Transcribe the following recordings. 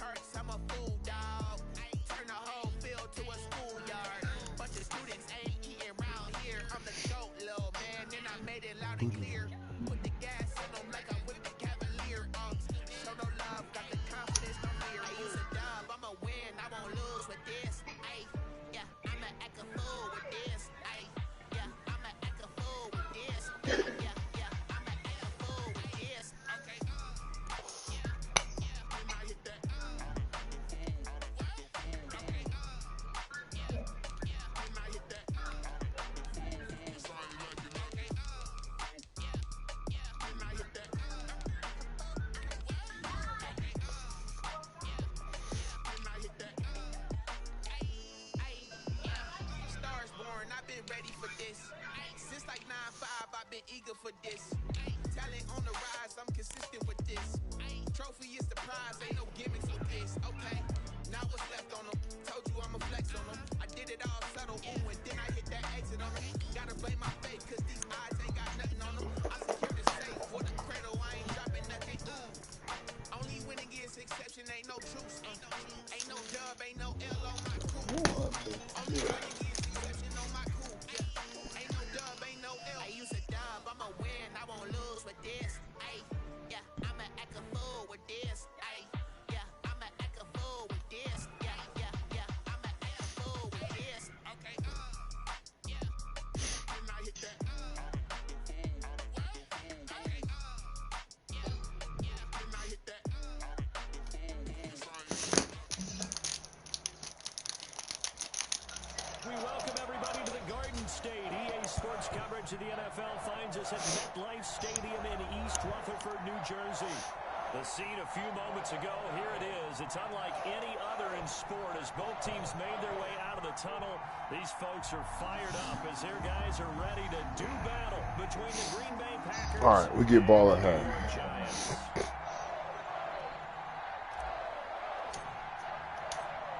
charts, I'm a fool, dog. Turn the whole field to a schoolyard. Bunch of students ain't eating round here. I'm the GOAT, little man, and I made it loud and clear. Put the gas in them like I'm with the Cavalier. Show no love, got the confidence, no fear. I use a dub, I'ma win, I won't lose with this. Ay, yeah, I'ma act a fool with this. Ay, yeah, I'ma act a fool with this. Yeah, yeah, I'ma act a fool with this. Okay. I've been ready for this. Since like 9-5, I've been eager for this. Talent on the rise, I'm consistent with this. Trophy is the prize, ain't no gimmicks with this. Okay, now what's left on them? Told you I'ma flex on them. I did it all subtle, ooh, and then I hit that exit on them. Gotta blame my fate, cause these eyes ain't got nothing on them. I secured the safe for the cradle, I ain't dropping nothing. Ooh, only winning is exception, ain't no truce. Ain't no dub, ain't no L on my crew. Only winning is exception on my crew. Ain't no dub, ain't no L. I use a dub, I'ma win, I won't lose with this. Ay, yeah, I'ma act a fool with this. Ay, yeah, I'ma act a fool with this. Yeah, yeah, yeah, I'ma act a fool with this. Okay. Yeah, and I hit that. Okay. Yeah, yeah, and I hit that. We welcome everybody to the Garden State. EA Sports coverage of the NFL finds us at MetLife Stadium in East Rutherford, New Jersey. The scene a few moments ago, here it is. It's unlike any other in sport as both teams made their way out of the tunnel. These folks are fired up as their guys are ready to do battle between the Green Bay Packers. All right, we get ball at hand. Giants.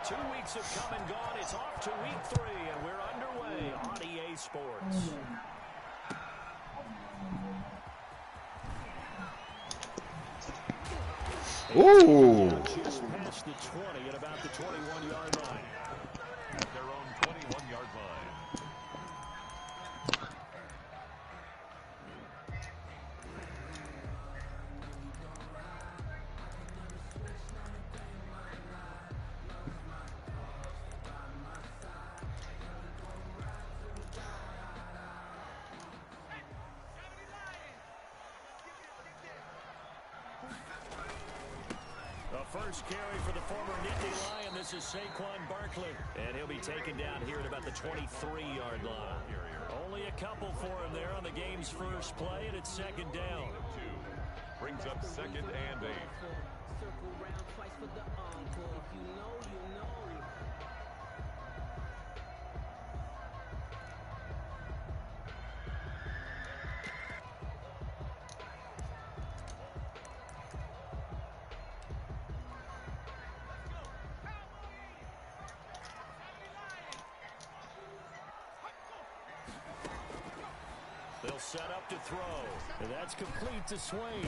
2 weeks have come and gone. It's off to week 3, and we're underway on EA Sports. Ooh. Just past the 20 at about the 21-yard line. At their own 21-yard line. First carry for the former Nittany Lion. This is Saquon Barkley. And he'll be taken down here at about the 23-yard line. Only a couple for him there on the game's first play, and it's second down. Brings up 2nd and 8. They'll set up to throw. And that's complete to Swain.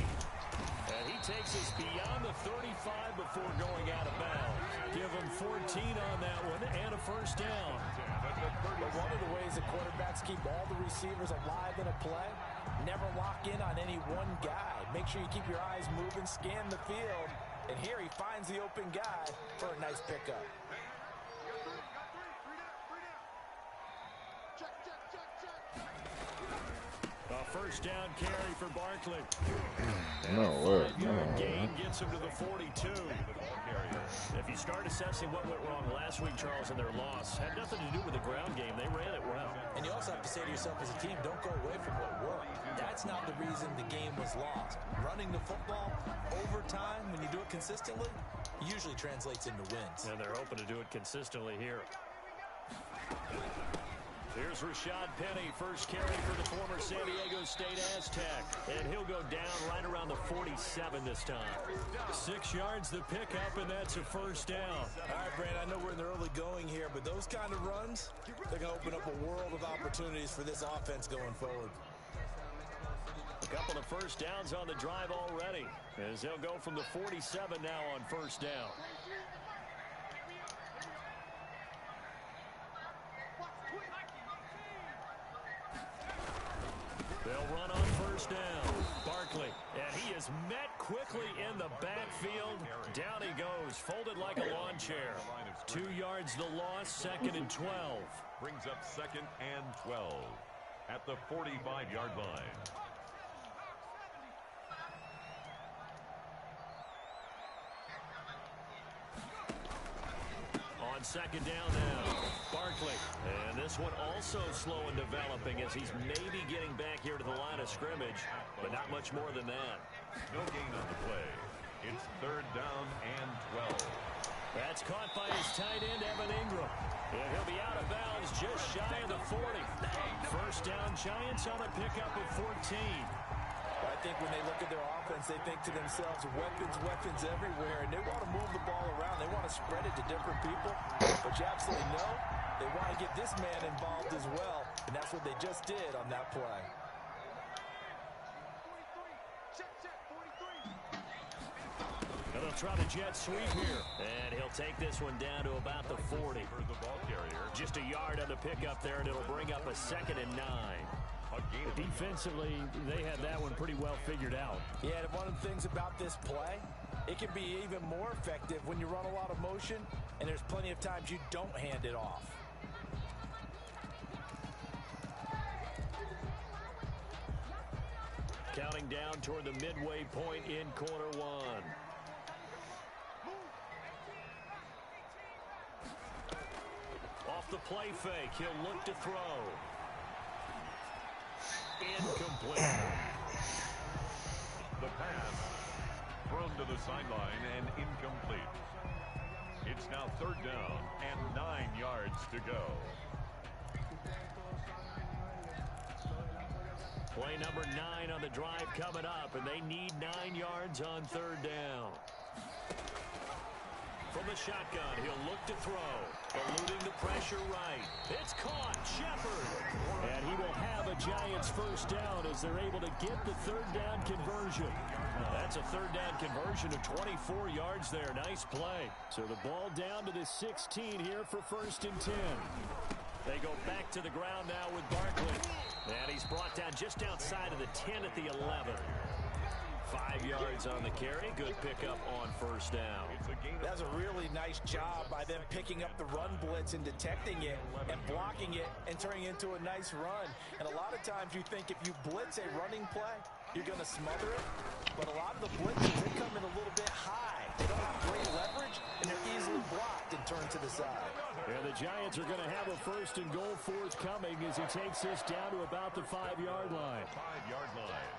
And he takes us beyond the 35 before going out of bounds. Give him 14 on that one and a first down. But one of the ways that quarterbacks keep all the receivers alive in a play, never lock in on any one guy. Make sure you keep your eyes moving, scan the field. And here he finds the open guy for a nice pickup. A first down carry for Barkley. No way. Five-yard gain gets him to the 42. If you start assessing what went wrong last week, Charles, in their loss, had nothing to do with the ground game. They ran it well. And you also have to say to yourself as a team, don't go away from what worked. That's not the reason the game was lost. Running the football over time, when you do it consistently, usually translates into wins. And they're hoping to do it consistently here. Here's Rashad Penny, first carry for the former San Diego State Aztec. And he'll go down right around the 47 this time. 6 yards the pickup, and that's a first down. All right, Brand, I know we're in the early going here, but those kind of runs, they're going to open up a world of opportunities for this offense going forward. A couple of first downs on the drive already, as they'll go from the 47 now on first down. They'll run on first down. Barkley, and he is met quickly in the backfield. Down he goes, folded like a lawn chair. 2 yards the loss, 2nd and 12. Brings up 2nd and 12 at the 45-yard line. On 2nd down now, Barkley. And this one also slow in developing as he's maybe getting back here to the line of scrimmage, but not much more than that. No gain on the play. It's 3rd down and 12. That's caught by his tight end, Evan Ingram. And he'll be out of bounds just shy of the 40. First down, Giants on a pickup of 14. I think when they look at their offense, they think to themselves, weapons everywhere, and they want to move the ball around. They want to spread it to different people. But you absolutely know they want to get this man involved as well, and that's what they just did on that play. And they'll try the jet sweep here. And he'll take this one down to about the 40. For the ball carrier. Just a yard on the pickup there, and it'll bring up a 2nd and 9. Defensively, they had that one pretty well figured out. Yeah, and one of the things about this play, it can be even more effective when you run a lot of motion, and there's plenty of times you don't hand it off. Counting down toward the midway point in quarter 1. Off the play fake, he'll look to throw. Incomplete. The pass thrown to the sideline and incomplete. It's now 3rd down and 9 yards to go. Play number 9 on the drive coming up, and they need 9 yards on 3rd down. From the shotgun, he'll look to throw. Eluding the pressure right. It's caught. Shepard. And he will have a Giants first down as they're able to get the 3rd down conversion. That's a 3rd down conversion of 24 yards there. Nice play. So the ball down to the 16 here for 1st and 10. They go back to the ground now with Barkley. And he's brought down just outside of the 10 at the 11. 5 yards on the carry. Good pickup on first down. That's a really nice job by them picking up the run blitz and detecting it and blocking it and turning it into a nice run. And a lot of times you think if you blitz a running play, you're going to smother it. But a lot of the blitzes, they come in a little bit high. They don't have great leverage, and they're easily blocked and turned to the side. And the Giants are going to have a 1st and goal forthcoming as he takes this down to about the 5-yard line. 5-yard line.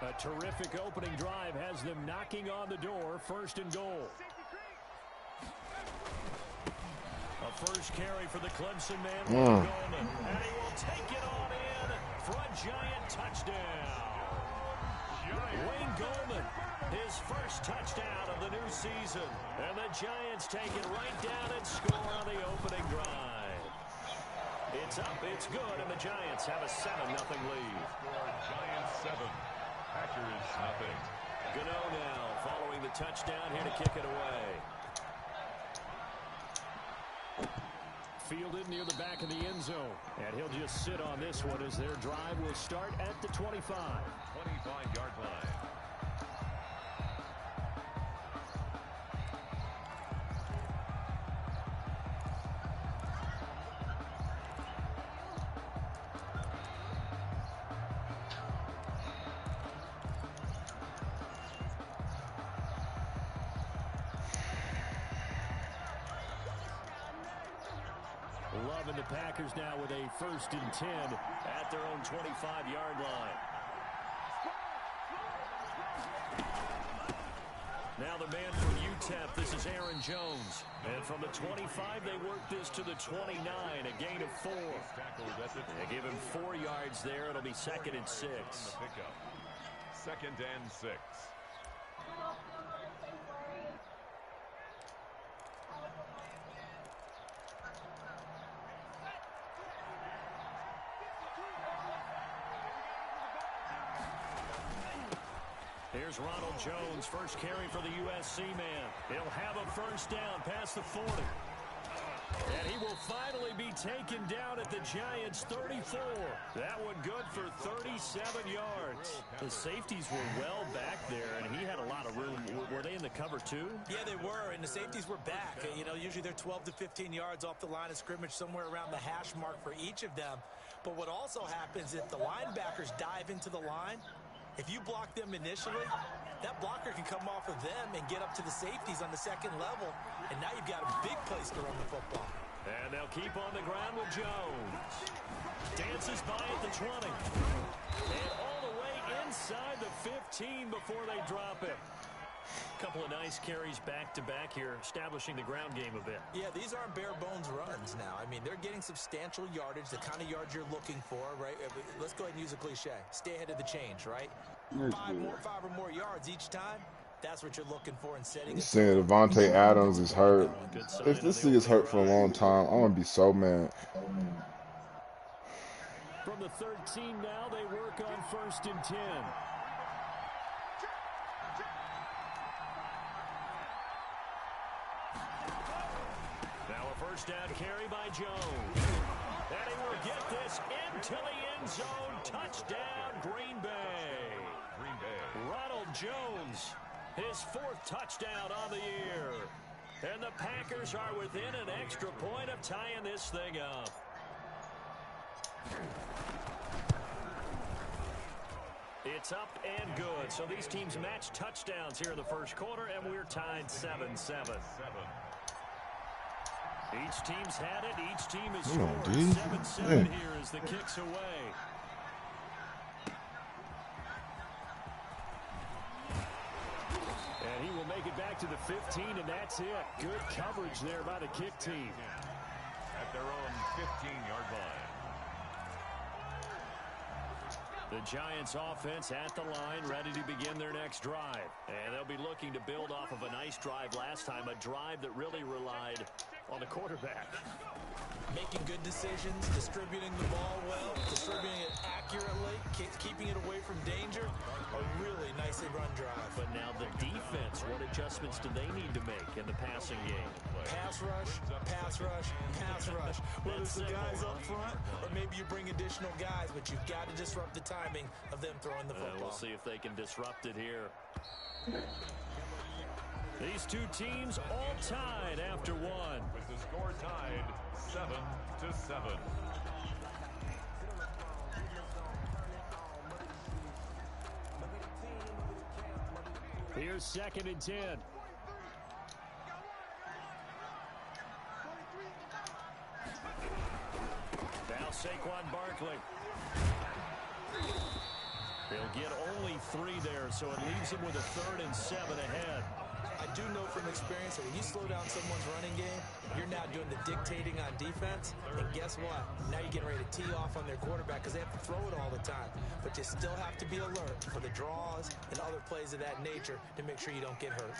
A terrific opening drive has them knocking on the door. 1st and goal. A first carry for the Clemson man, Wayne Goldman. And he will take it on in for a Giant touchdown. Wayne Goldman, his first touchdown of the new season. And the Giants take it right down and score on the opening drive. It's up, it's good, and the Giants have a 7-0 lead. Giants 7. Packers nothing. Gano now following the touchdown here to kick it away. Fielded near the back of the end zone. And he'll just sit on this one as their drive will start at the 25. 25-yard line. Loving the Packers now with a 1st and 10 at their own 25-yard line. Now the man from UTEP, this is Aaron Jones. And from the 25, they work this to the 29, a gain of 4. They give him 4 yards there. It'll be 2nd and 6. 2nd and 6. Here's Ronald Jones, first carry for the USC man. He'll have a first down past the 40. And he will finally be taken down at the Giants' 34. That one good for 37 yards. The safeties were well back there, and he had a lot of room. Were they in the cover too? Yeah, they were, and the safeties were back. You know, usually they're 12 to 15 yards off the line of scrimmage, somewhere around the hash mark for each of them. But what also happens if the linebackers dive into the line, if you block them initially, that blocker can come off of them and get up to the safeties on the second level, and now you've got a big place to run the football. And they'll keep on the ground with Jones. Dances by at the 20. And all the way inside the 15 before they drop it. Couple of nice carries back-to-back here, establishing the ground game a bit. Yeah, these aren't bare-bones runs now. I mean, they're getting substantial yardage, the kind of yards you're looking for, right? Let's go ahead and use a cliche. Stay ahead of the change, right? Five or more yards each time. That's what you're looking for in setting. You saying Devontae Adams is hurt? If this thing is hurt for a long time, I'm gonna be so mad. From the 13 now, they work on 1st and 10. Now a first down carry by Jones. And he will get this into the end zone. Touchdown, Green Bay. Ronald Jones, his 4th touchdown on the year. And the Packers are within an extra point of tying this thing up. It's up and good. So these teams match touchdowns here in the first quarter, and we're tied 7-7. Each team's had it. Each team is scored. 7-7 here as the kick's away. And he will make it back to the 15, and that's it. Good coverage there by the kick team. At their own 15-yard line. The Giants offense at the line, ready to begin their next drive. And they'll be looking to build off of a nice drive last time, a drive that really relied on the quarterback. Making good decisions, distributing the ball well, distributing it accurately, keeping it away from danger. A really nicely run drive. But now the defense, what adjustments do they need to make in the passing game? Pass rush, pass rush, pass rush. Whether it's the guys up front or maybe you bring additional guys, but you've got to disrupt the timing of them throwing the football. We'll see if they can disrupt it here. These two teams all tied after one. With the score tied 7-7. Here's 2nd and 10. Now Saquon Barkley. They'll get only 3 there, so it leaves them with a 3rd and 7 ahead. I do know from experience that when you slow down someone's running game, you're now doing the dictating on defense. And guess what? Now you're getting ready to tee off on their quarterback because they have to throw it all the time. But you still have to be alert for the draws and other plays of that nature to make sure you don't get hurt.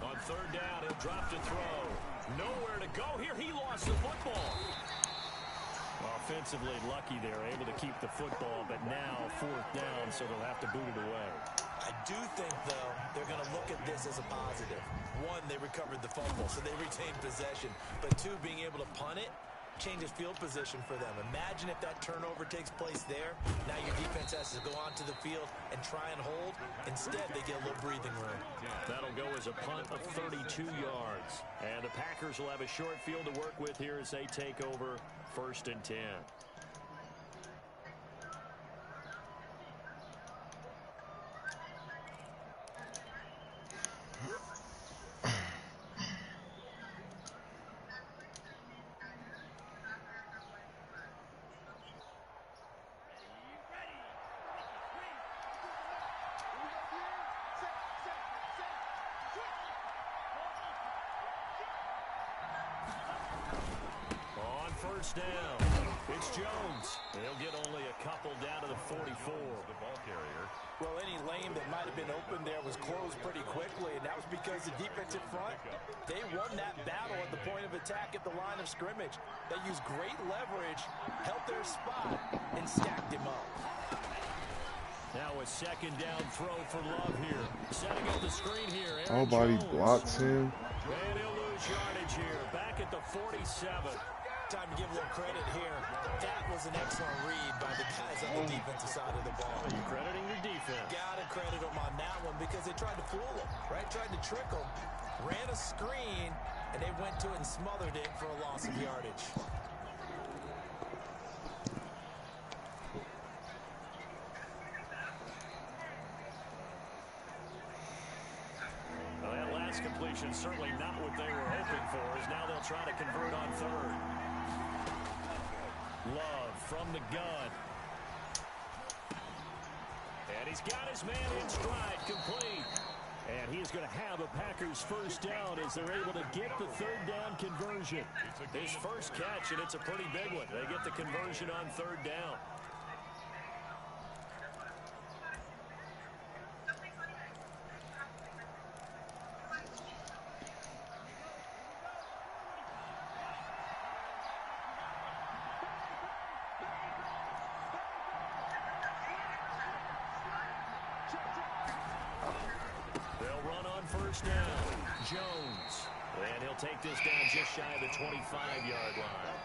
On 3rd down, he'll drop to throw. Nowhere to go here. He lost the football. Offensively lucky they're able to keep the football, but now 4th down, so they'll have to boot it away. I do think, though, they're going to look at this as a positive. 1, they recovered the fumble, so they retained possession. But 2, being able to punt it changes field position for them. Imagine if that turnover takes place there. Now your defense has to go onto the field and try and hold. Instead, they get a little breathing room. That'll go as a punt of 32 yards. And the Packers will have a short field to work with here as they take over 1st and 10. On 1st down, It's Jones. He'll get only a couple down to the 44. The ball carrier. Well, any lane that might have been open there was closed pretty quickly, and that was because the defensive front, they won that battle at the point of attack at the line of scrimmage. They used great leverage, held their spot, and stacked him up. Now a second down throw for Love here. Setting up the screen here. Nobody blocks him. And he'll lose yardage here. Back at the 47. Time to give a little credit here. That was an excellent read by the guys on the defensive side of the ball. Well, you're crediting your defense. Gotta credit them on that one because they tried to fool them, right? Tried to trick them. Ran a screen, and they went to it and smothered it for a loss of yardage. Well, that last completion certainly not what they were hoping for, as now they'll try to convert on third. Love from the gun. And he's got his man in stride, complete. And he's going to have a Packers first down as they're able to get the third down conversion. His first catch, and it's a pretty big one. They get the conversion on third down. Down, Jones, and he'll take this down just shy of the 25-yard line.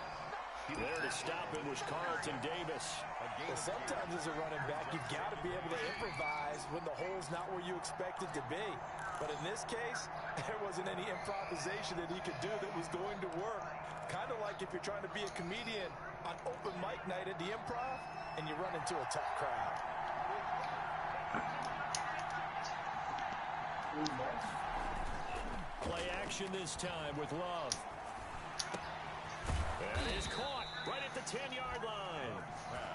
There to stop him was Carlton Davis. Well, sometimes as a running back, you've got to be able to improvise when the hole's not where you expect it to be. But in this case, there wasn't any improvisation that he could do that was going to work. Kind of like if you're trying to be a comedian on open mic night at the Improv and you run into a tough crowd. Play action this time with Love. And he's caught right at the 10-yard line.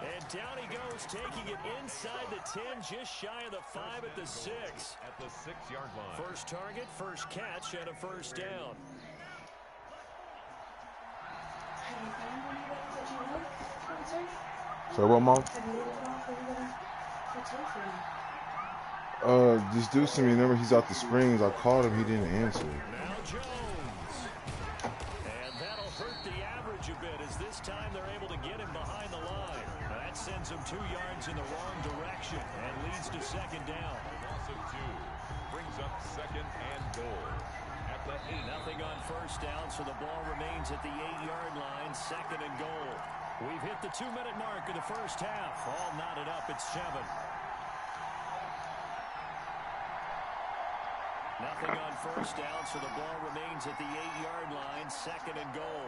And down he goes, taking it inside the 10, just shy of the 5 at the 6. At the 6-yard line. First target, first catch, and a first down. So what, Mom? This dude sent me a number. He's out the Springs. I called him. He didn't answer. Now Jones. And that'll hurt the average a bit as this time they're able to get him behind the line. Now that sends him 2 yards in the wrong direction and leads to second down. Loss of 2 brings up second and goal. At the 8. Nothing on first down, so the ball remains at the 8-yard line, second and goal. We've hit the 2-minute mark of the first half. All knotted up at 7. Nothing on first down, so the ball remains at the 8-yard line, second and goal.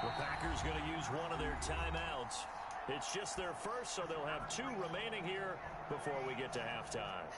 The Packers going to use one of their timeouts. It's just their first, so they'll have 2 remaining here before we get to halftime.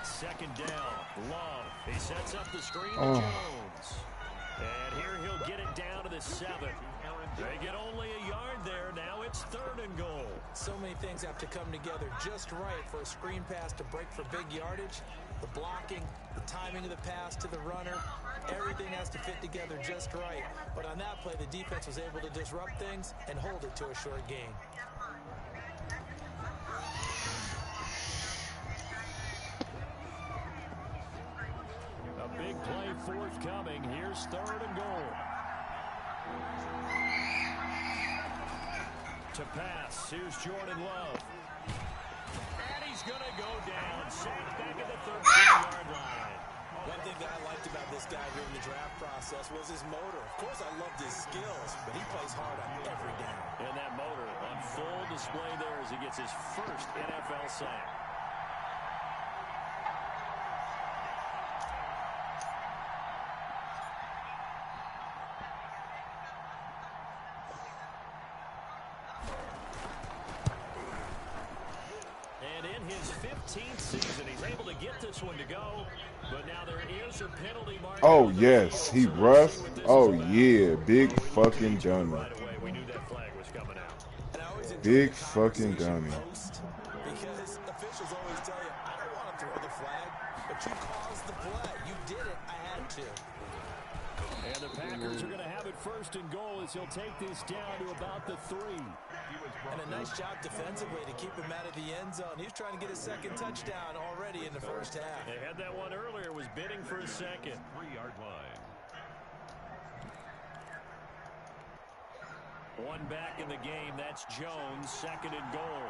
Second down, Love. He sets up the screen to Jones. And here he'll get it down to the 7. They get only a yard there. Now it's third and goal. So many things have to come together just right for a screen pass to break for big yardage. The blocking, the timing of the pass to the runner, everything has to fit together just right. But on that play, the defense was able to disrupt things and hold it to a short gain. A big play forthcoming. Here's third and goal. To pass. Here's Jordan Love. And he's going to go down. Sacked back at the 13-yard line. One thing that I liked about this guy during the draft process was his motor. Of course, I loved his skills, but he plays hard on every down. And that motor on full display there as he gets his first NFL sack. And in his 5th 15th season. He's able to get this one to go, but now there is a penalty mark. Oh, yes. He rushed. Oh, yeah. Big fucking dummy. Right away, we knew that flag was coming out. And I always enjoy Big the fucking conversation dummy. post, because officials always tell you, I don't want to throw the flag, but you caused the play. You did it. I had to. And the Packers are going to have it first and goal as he'll take this down to about the 3. And a nice job defensively to keep him out of the end zone. He's trying to get a second touchdown already in the first half. They had that one earlier, was bidding for a second. 3-yard line. One back in the game, that's Jones, second and goal.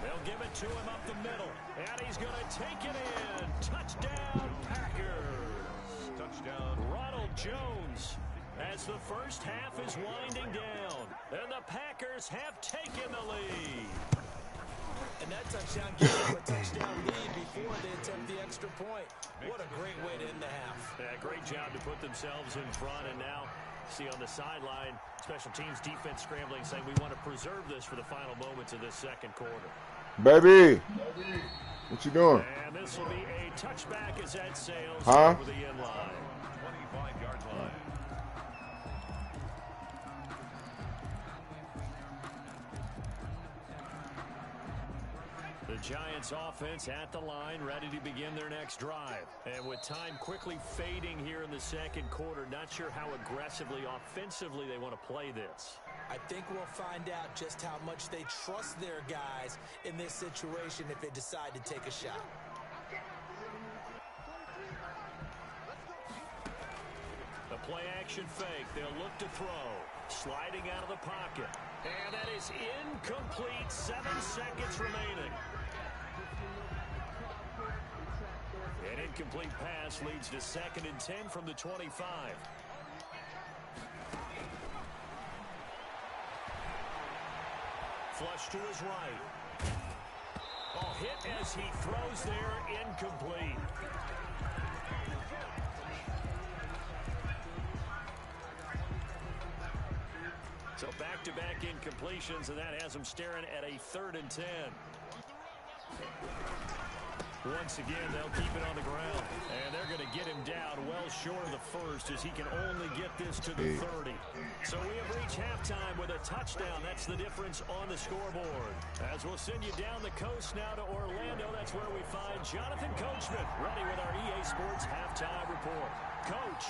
They'll give it to him up the middle, and he's going to take it in. Touchdown, Packers. Touchdown. Ronald Jones, as the first half is winding down, and the Packers have taken the lead. And that touchdown gives them a touchdown lead before they attempt the extra point. What a great way to end the half. Yeah, great job to put themselves in front, and now see on the sideline, special teams defense scrambling, saying we want to preserve this for the final moments of this second quarter. Baby, what you doing? And this will be a touchback as that sails Huh? over the end line. 25-yard line. The Giants offense at the line, ready to begin their next drive. And with time quickly fading here in the second quarter, not sure how aggressively, offensively they want to play this. I think we'll find out just how much they trust their guys in this situation if they decide to take a shot. The play action fake. They'll look to throw. Sliding out of the pocket. And that is incomplete. 7 seconds remaining. An incomplete pass leads to 2nd and 10 from the 25. Flush to his right. Ball hit as he throws there, incomplete. So back-to-back incompletions, and that has him staring at a 3rd and 10. Once again, they'll keep it on the ground, and they're going to get him down well short of the first as he can only get this to the 30. So we have reached halftime with a touchdown. That's the difference on the scoreboard. As we'll send you down the coast now to Orlando, that's where we find Jonathan Coachman ready with our EA Sports halftime report. Coach.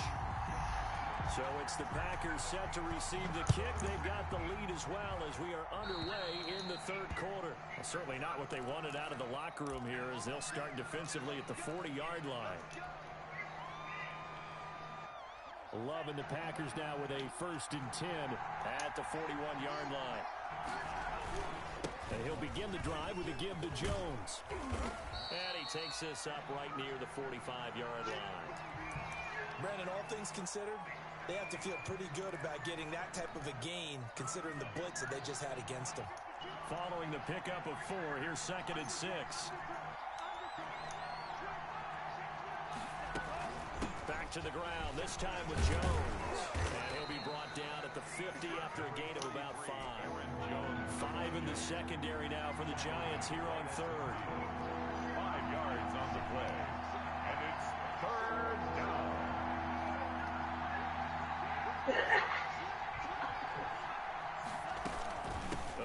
So it's the Packers set to receive the kick. They've got the lead as well as we are underway in the 3rd quarter. Well, certainly not what they wanted out of the locker room here as they'll start defensively at the 40-yard line. Loving the Packers now with a 1st and 10 At the 41-yard line. And he'll begin the drive with a give to Jones. And he takes this up right near the 45-yard line. Brandon, all things considered, they have to feel pretty good about getting that type of a gain considering the blitz that they just had against them. Following the pickup of 4, here's 2nd and 6. Back to the ground, this time with Jones. And he'll be brought down at the 50 after a gain of about 5. 5 in the secondary now for the Giants here on 3rd. 5 yards on the play. And it's 3rd down.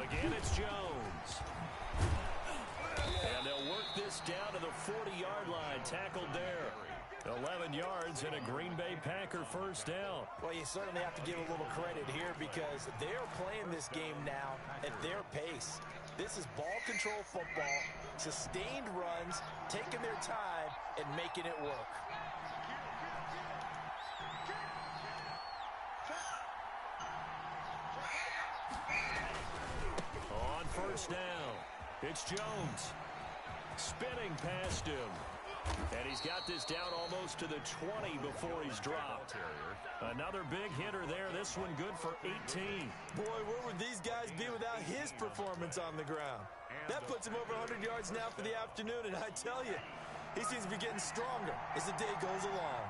Again, it's Jones. And they'll work this down to the 40-yard line. Tackled there. 11 yards and a Green Bay Packer first down. Well, you certainly have to give a little credit here because they're playing this game now at their pace. This is ball control football, sustained runs, taking their time, and making it work. On first down, it's Jones. Spinning past him. And he's got this down almost to the 20 before he's dropped. Another big hitter there. This one good for 18. Boy, where would these guys be without his performance on the ground? That puts him over 100 yards now for the afternoon, and I tell you, he seems to be getting stronger as the day goes along.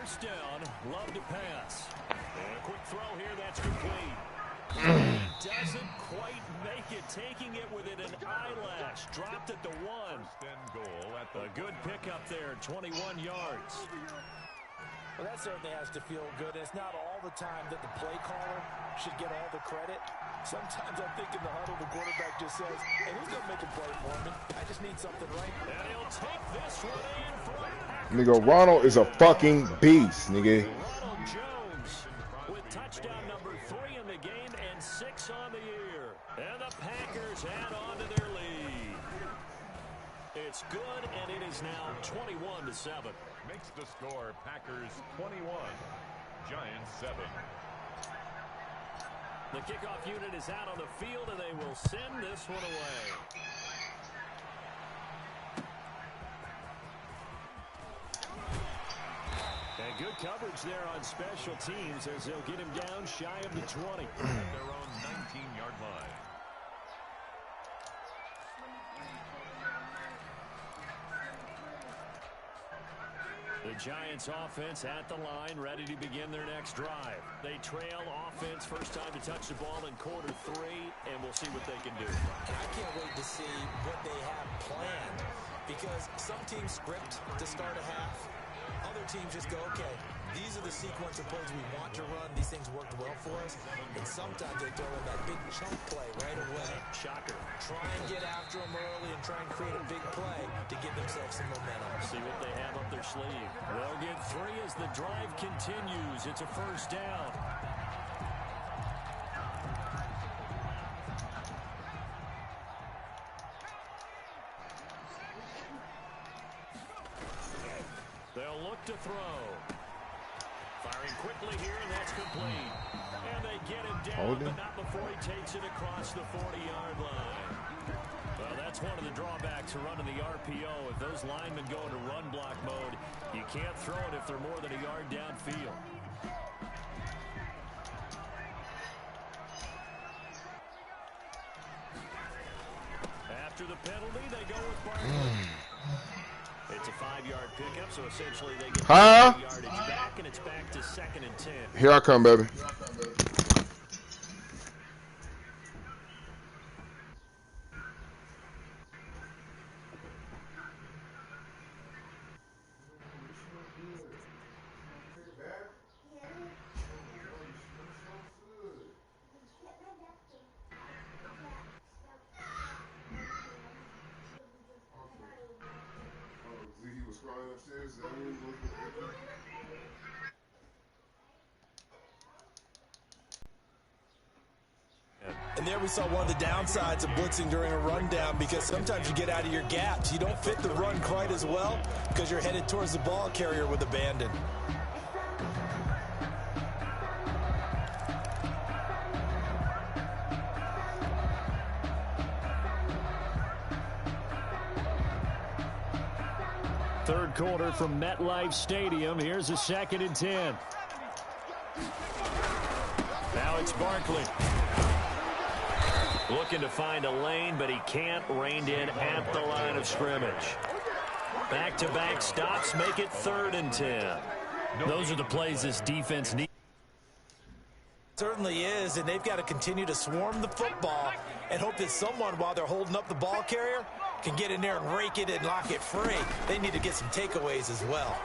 first down. Love to pass. And a quick throw here. That's complete. Doesn't quite make it. Taking it within an eyelash. Dropped at the 1. First and goal at the A good pickup there. 21 yards. Well, that certainly has to feel good. It's not all the time that the play caller should get all the credit. Sometimes I think in the huddle, the quarterback just says, hey, who's going to make a play for me? I just need something right. And he'll take this one in for a pack. Nigga, Ronald is a fucking beast, nigga. Ronald Jones with touchdown number 3 in the game and 6 on the year. And the Packers add on to their lead. It's good, and it is now 21-7. makes the score Packers 21, Giants 7. The kickoff unit is out on the field, and they will send this one away. And good coverage there on special teams as they'll get him down shy of the 20. At their own 19-yard line. The Giants offense at the line, ready to begin their next drive. They trail offense, first time to touch the ball in quarter 3, and we'll see what they can do. And I can't wait to see what they have planned, because some teams script to start a half. Other teams just go, okay, these are the sequence of plays we want to run. These things worked well for us. And sometimes they throw in that big chunk play right away. Shocker. Try and get after them early and try and create a big play to give themselves some momentum. See what they have up their sleeve. They'll get 3 as the drive continues. It's a first down. They'll look to throw. Firing quickly here, and that's complete. And they get him down, but not before he takes it across the 40-yard line. Well, that's one of the drawbacks of running the RPO. If those linemen go into run block mode, you can't throw it if they're more than a yard downfield. After the penalty, they go with Barkley. It's a 5-yard pickup, so essentially they get yardage back, and it's back to 2nd and 10. Here I come, baby. And there we saw one of the downsides of blitzing during a rundown, because sometimes you get out of your gaps. You don't fit the run quite as well because you're headed towards the ball carrier with abandon. Third quarter from MetLife Stadium. Here's a 2nd and 10. Now it's Barkley. Looking to find a lane, but he can't. Reined in at the line of scrimmage. Back-to-back stops make it 3rd and 10. Those are the plays this defense needs. Certainly is, and they've got to continue to swarm the football and hope that someone, while they're holding up the ball carrier, can get in there and rake it and lock it free. They need to get some takeaways as well.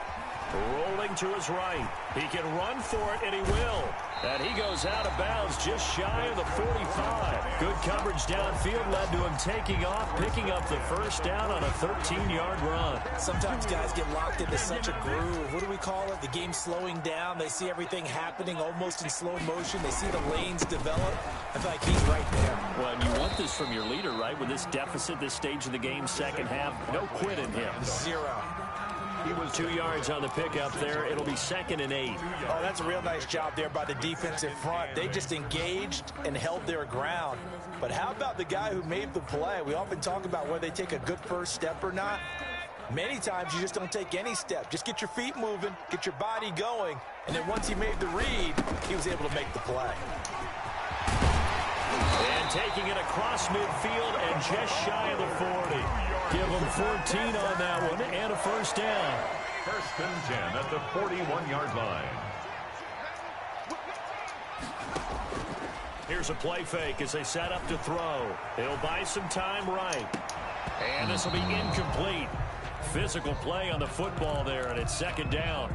Rolling to his right. He can run for it, and he will. And he goes out of bounds just shy of the 45. Good coverage downfield led to him taking off, picking up the first down on a 13-yard run. Sometimes guys get locked into such a groove. What do we call it? The game slowing down. They see everything happening almost in slow motion. They see the lanes develop. I feel like he's right there. Well, and you want this from your leader, right? With this deficit, this stage of the game, second half, no quit in him. 0. He was 2 yards on the pickup there. It'll be 2nd and 8. Oh, that's a real nice job there by the defensive front. They just engaged and held their ground. But how about the guy who made the play? We often talk about whether they take a good first step or not. Many times you just don't take any step. Just get your feet moving, get your body going, and then once he made the read, he was able to make the play. And taking it across midfield and just shy of the 40. Give him 14 on that one and a first down. First and 10 at the 41-yard line. Here's a play fake as they set up to throw. They'll buy some time right. And this will be incomplete. Physical play on the football there, and it's second down.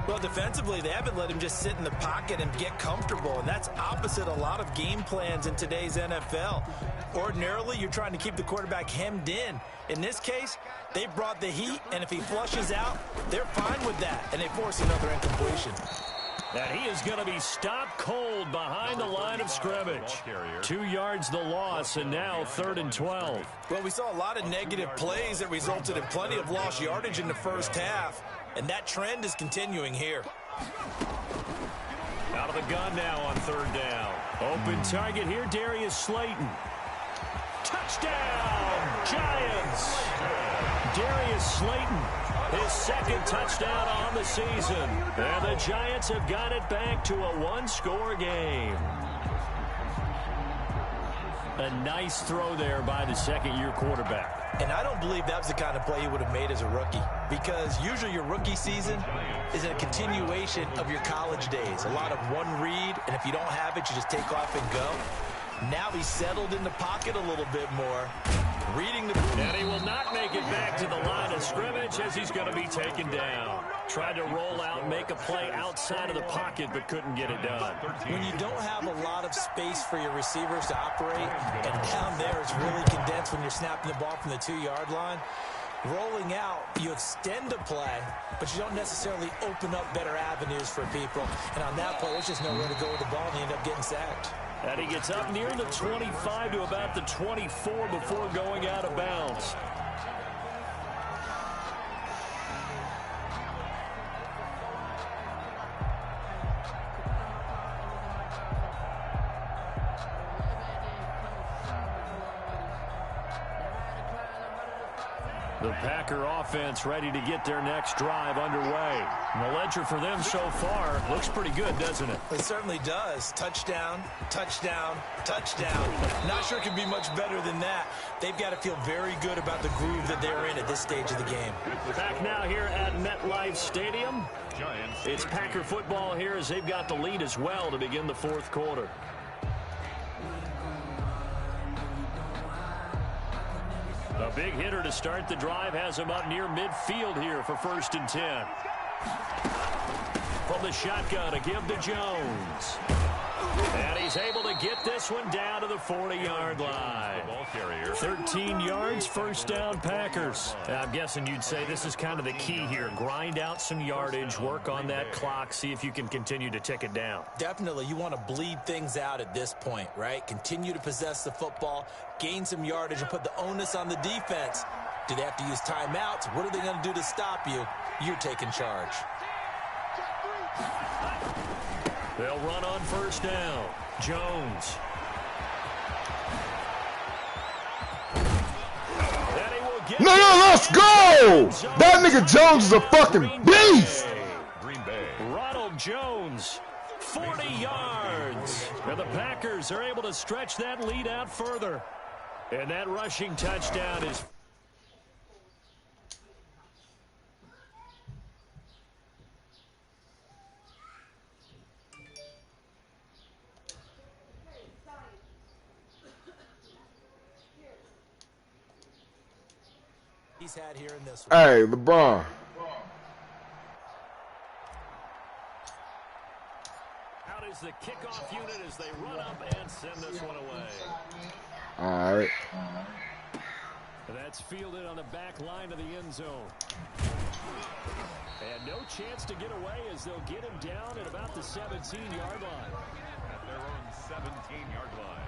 Well, defensively, they haven't let him just sit in the pocket and get comfortable, and that's opposite a lot of game plans in today's NFL. Ordinarily, you're trying to keep the quarterback hemmed in. In this case, they brought the heat, and if he flushes out, they're fine with that, and they force another incompletion. And he is going to be stopped cold behind the line of scrimmage. 2 yards the loss, and now 3rd and 12. Well, we saw a lot of negative plays that resulted in plenty of lost yardage in the first half, and that trend is continuing here. Out of the gun now on 3rd down. Open target here, Darius Slayton. Touchdown, Giants! Darius Slayton, his 2nd touchdown on the season. And the Giants have got it back to a one-score game. A nice throw there by the second-year quarterback. And I don't believe that was the kind of play he would have made as a rookie, because usually your rookie season is a continuation of your college days. A lot of one read, and if you don't have it, you just take off and go. Now he's settled in the pocket a little bit more. Reading the... And he will not make it back to the line of scrimmage as he's going to be taken down. Tried to roll out and make a play outside of the pocket, but couldn't get it done. When you don't have a lot of space for your receivers to operate, and down there it's really condensed when you're snapping the ball from the 2-yard line, rolling out, you extend a play, but you don't necessarily open up better avenues for people. And on that play, there's just nowhere to go with the ball, and you end up getting sacked. And he gets up near the 25 to about the 24 before going out of bounds. The Packer offense ready to get their next drive underway. And the ledger for them so far looks pretty good, doesn't it? It certainly does. Touchdown, touchdown, touchdown. Not sure it can be much better than that. They've got to feel very good about the groove that they're in at this stage of the game. Back now here at MetLife Stadium. It's Packer football here as they've got the lead as well to begin the 4th quarter. A big hitter to start the drive has him up near midfield here for 1st and 10. From the shotgun to give to Jones. And he's able to get this one down to the 40-yard line. 13 yards, 1st down Packers. I'm guessing you'd say this is kind of the key here. Grind out some yardage, work on that clock, see if you can continue to tick it down. Definitely, you want to bleed things out at this point, right? Continue to possess the football, gain some yardage, and put the onus on the defense. Do they have to use timeouts? What are they going to do to stop you? You're taking charge. They'll run on 1st down. Jones. No, let's go! That nigga Jones is a fucking beast! Green Bay. Ronald Jones, 40 yards. And the Packers are able to stretch that lead out further. And that rushing touchdown is... He's had here in this one. Hey, LeBron. Out is the kickoff unit as they run up and send this one away. All right. That's fielded on the back line of the end zone. And no chance to get away as they'll get him down at about the 17-yard line. At their own 17-yard line.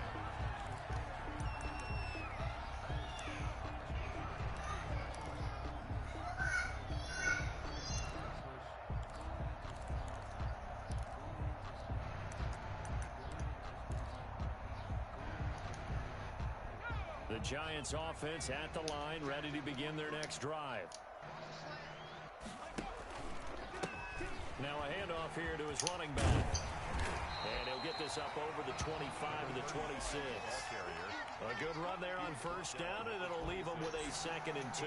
The Giants offense at the line, ready to begin their next drive. Now a handoff here to his running back. And he'll get this up over the 25 to the 26. A good run there on first down, and it'll leave them with a 2nd and 2.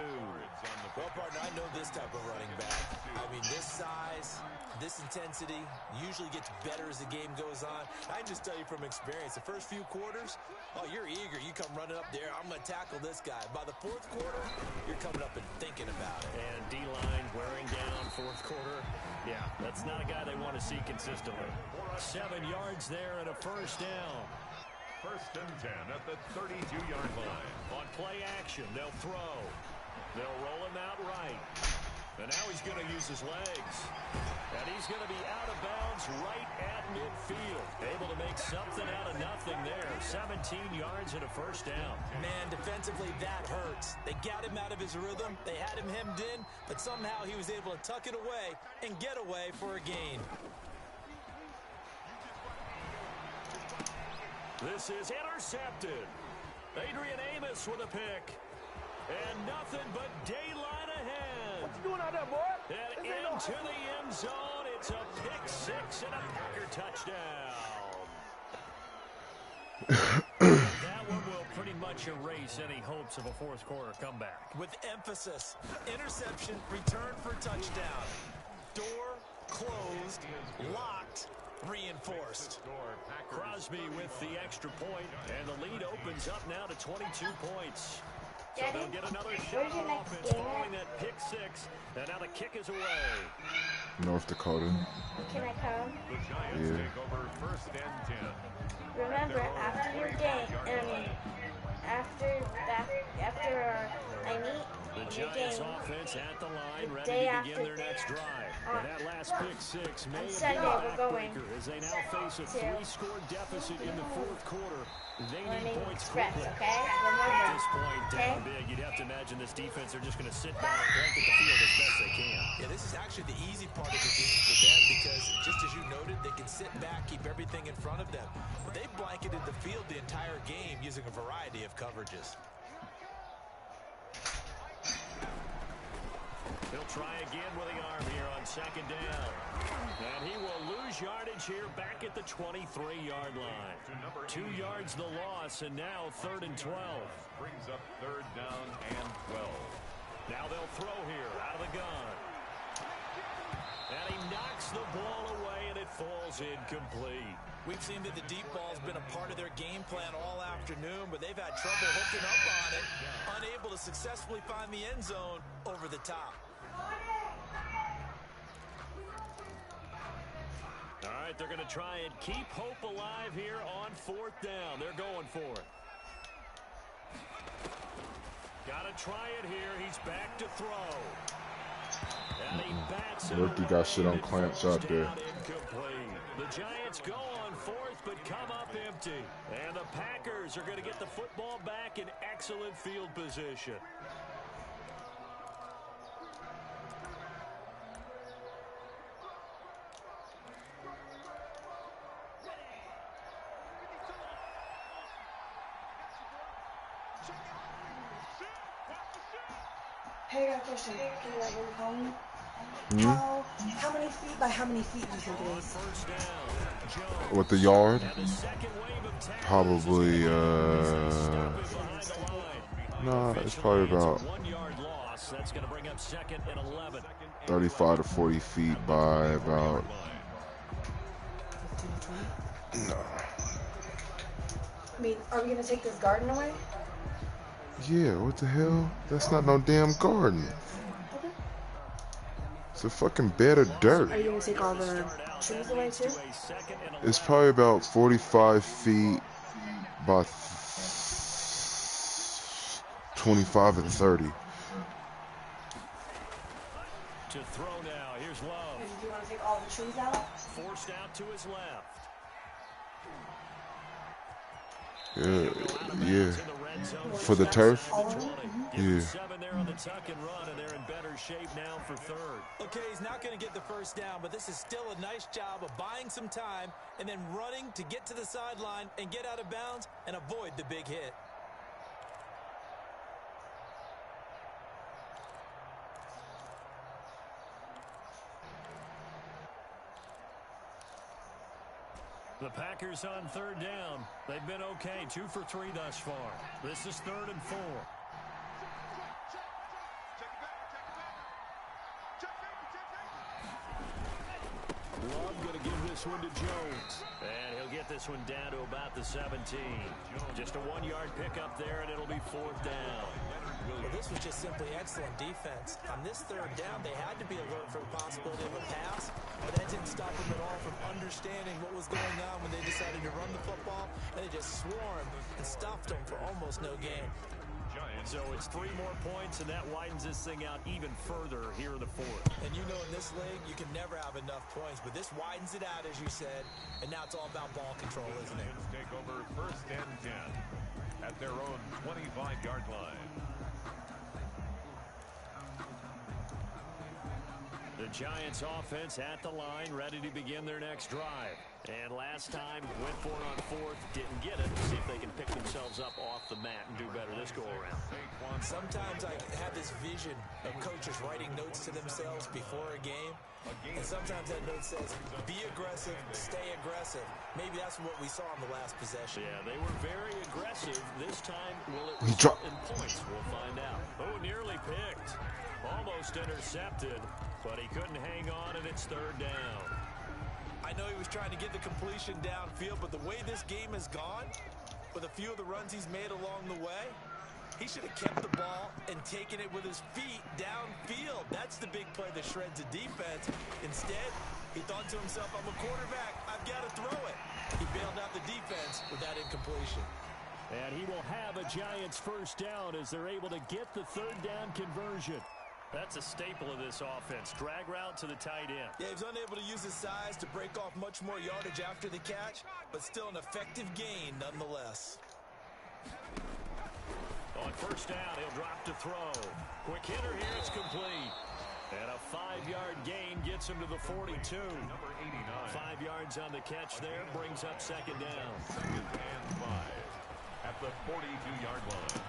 Well, partner, I know this type of running back. I mean, this size, this intensity usually gets better as the game goes on. I can just tell you from experience, the first few quarters, oh, you're eager. You come running up there, I'm going to tackle this guy. By the 4th quarter, you're coming up and thinking about it. And D-line wearing down 4th quarter. Yeah, that's not a guy they want to see consistently. 7 yards there and a first down. 1st and 10 at the 32-yard line. On play action, they'll throw. They'll roll him out right. And now he's going to use his legs. And he's going to be out of bounds right at midfield. Able to make something out of nothing there. 17 yards and a first down. Man, defensively, that hurts. They got him out of his rhythm. They had him hemmed in, but somehow he was able to tuck it away and get away for a gain. This is intercepted. Adrian Amos with a pick. And nothing but daylight ahead. What you doing out there, boy? And into the end zone. It's a pick 6 and a Packer touchdown. That one will pretty much erase any hopes of a 4th quarter comeback. With emphasis, interception, return for touchdown. Door closed, locked, reinforced. Crosby with the extra point, and the lead opens up now to 22 points. So Daddy, they'll get another where's shot your on next offense game following that pick 6, and now the kick is away. North Dakota. Can I come? The Giants Yeah. take over 1st and 10. Remember, after your game, after I meet The your Giants game, offense at the line, ready day to begin after their next drive. And that last pick 6 may have been Sunday, a we're going backbreaker as they now face a to 3-score deficit in the 4th quarter. They need Learning points Express, quickly. okay? At Remember, this point, down big, you'd have to imagine this defense are just going to sit back, blanket the field as best they can. Yeah, this is actually the easy part of the game for them because, just as you noted, they can sit back, keep everything in front of them. But they've blanketed the field the entire game using a variety of coverages. He'll try again with the arm here on 2nd down. And he will lose yardage here back at the 23-yard line. 2 yards the loss, and now 3rd and 12. Brings up 3rd down and 12. Now they'll throw here out of the gun. And he knocks the ball away, and it falls incomplete. We've seen that the deep ball's been a part of their game plan all afternoon, but they've had trouble hooking up on it, unable to successfully find the end zone over the top. All right, they're going to try and keep hope alive here on 4th down. They're going for it. Got to try it here. He's back to throw. And he bats it Rookie got shit on clamps out there. Incomplete. The Giants go on 4th, but come up empty. And the Packers are going to get the football back in excellent field position. Hey, I got a question. Can you like really call me? How many feet by how many feet do you think it is? With the yard? Probably, no, it's probably about 35 to 40 feet by about, no. I mean, are we going to take this garden away? Yeah, what the hell? That's not no damn garden. Okay. It's a fucking bed of dirt. Are you going to take all the trees away too? It's probably about 45 feet by 25 and 30. To throw now. Here's Love. And do you want to take all the trees out? Forced out to his left. Yeah. For the turf? Yeah. 7 there on the tuck and run, and they're in better shape now for 3rd. Okay, he's not going to get the first down, but this is still a nice job of buying some time and then running to get to the sideline and get out of bounds and avoid the big hit. The Packers on third down. They've been okay, 2 for 3 thus far. This is 3rd and 4. Love going to give this one to Jones. And he'll get this one down to about the 17. Just a 1-yard pickup there, and it'll be 4th down. Well, this was just simply excellent defense. On this 3rd down, they had to be alert for the possibility of a pass, but that didn't stop them at all from understanding what was going on when they decided to run the football, and they just swarmed and stuffed them for almost no gain. So it's 3 more points, and that widens this thing out even further here in the 4th. And you know in this league, you can never have enough points, but this widens it out, as you said, and now it's all about ball control, isn't it? Take over 1st and 10 at their own 25-yard line. The Giants offense at the line, ready to begin their next drive. And last time, went for it on 4th, didn't get it. See if they can pick themselves up off the mat and do better this go-around. Sometimes I have this vision of coaches writing notes to themselves before a game. And sometimes that note says, be aggressive, stay aggressive. Maybe that's what we saw in the last possession. Yeah, they were very aggressive. This time, will it result in points? We'll find out. Oh, nearly picked. Almost intercepted, but he couldn't hang on, and it's 3rd down. I know he was trying to get the completion downfield, but the way this game has gone, with a few of the runs he's made along the way, he should have kept the ball and taken it with his feet downfield. That's the big play that shreds a defense. Instead, he thought to himself, I'm a quarterback, I've got to throw it. He bailed out the defense with that incompletion. And he will have a Giants 1st down as they're able to get the 3rd down conversion. That's a staple of this offense. Drag route to the tight end. Yeah, he's unable to use his size to break off much more yardage after the catch, but still an effective gain nonetheless. On 1st down, he'll drop to throw. Quick hitter here, it's complete. And a 5-yard gain gets him to the 42. Number 89. 5 yards on the catch there, brings up 2nd down. 2nd and 5 at the 42-yard line.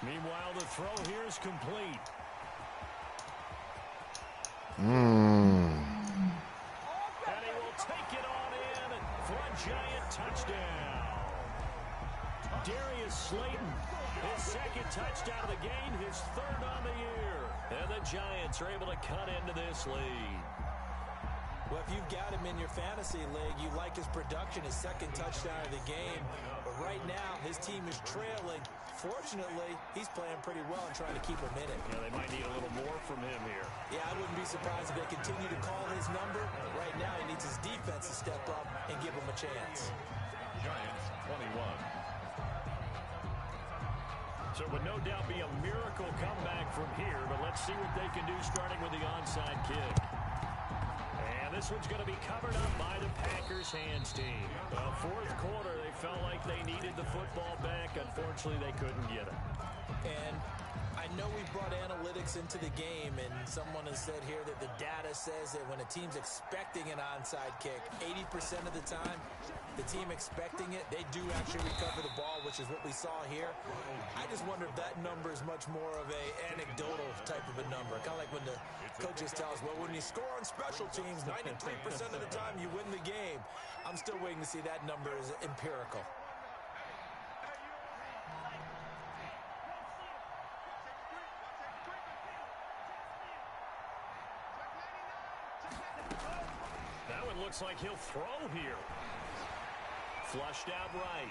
Meanwhile, the throw here is complete. Mmm. And he will take it on in for a Giant touchdown. Darius Slayton, his 2nd touchdown of the game, his 3rd on the year. And the Giants are able to cut into this lead. Well, if you've got him in your fantasy league, you like his production, his 2nd touchdown of the game. But right now, his team is trailing. Fortunately, he's playing pretty well and trying to keep him in it. Yeah, they might need a little more from him here. Yeah, I wouldn't be surprised if they continue to call his number. Right now, he needs his defense to step up and give him a chance. Giants 21. So it would no doubt be a miracle comeback from here, but let's see what they can do starting with the onside kick. And this one's going to be covered up by the Packers hands team. Well, 4th quarter, they felt like they needed the football back. Unfortunately, they couldn't get it. And I know we brought analytics into the game, and someone has said here that the data says that when a team's expecting an onside kick, 80% of the time, the team expecting it, they do actually recover the ball, which is what we saw here. I just wonder if that number is much more of a anecdotal type of a number. Kind of like when the coaches tell us, well, when you score on special teams, 93% of the time you win the game. I'm still waiting to see that number is empirical. That one looks like he'll throw here. Flushed out right.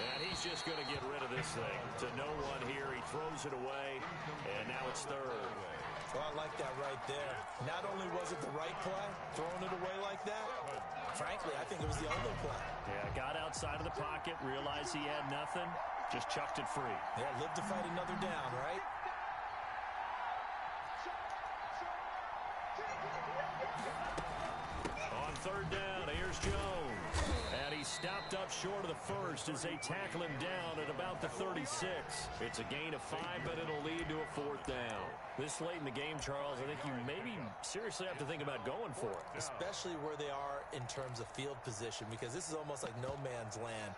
And he's just going to get rid of this thing. To no one here. He throws it away. And now it's 3rd. Well, I like that right there. Not only was it the right play, throwing it away like that, frankly, I think it was the only play. Yeah, got outside of the pocket, realized he had nothing, just chucked it free. Yeah, live to fight another down, right? On 3rd down, here's Jones. And he stopped up short of the 1st as they tackle him down at about the 36. It's a gain of 5, but it'll lead to a 4th down. This late in the game, Charles, I think you maybe seriously have to think about going for it. Especially where they are in terms of field position, because this is almost like no man's land.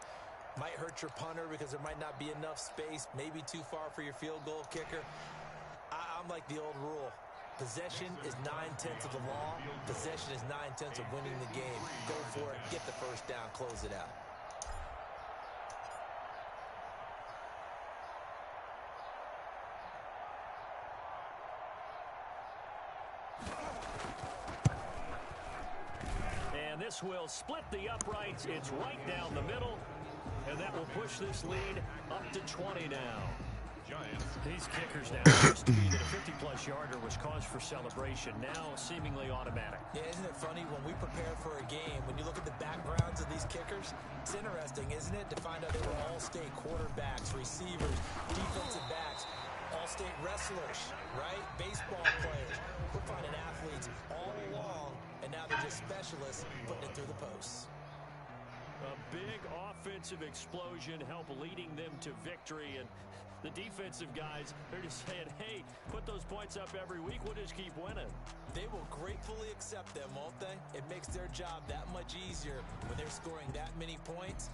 Might hurt your punter because there might not be enough space, maybe too far for your field goal kicker. I'm like the old rule. Possession is 9/10 of the law. Possession is 9/10 of winning the game. Go for it. Get the first down. Close it out. And this will split the uprights. It's right down the middle. And that will push this lead up to 20 now. Giants. These kickers now, used to be that a 50-plus yarder was cause for celebration. Now seemingly automatic. Yeah, isn't it funny when we prepare for a game, when you look at the backgrounds of these kickers, it's interesting, isn't it, to find out they were all-state quarterbacks, receivers, defensive backs, all-state wrestlers, right? Baseball players. We're finding athletes all along, and now they're just specialists putting it through the posts. A big offensive explosion help leading them to victory, and the defensive guys, they're just saying, hey, put those points up every week, we'll just keep winning. They will gratefully accept them, won't they? It makes their job that much easier when they're scoring that many points.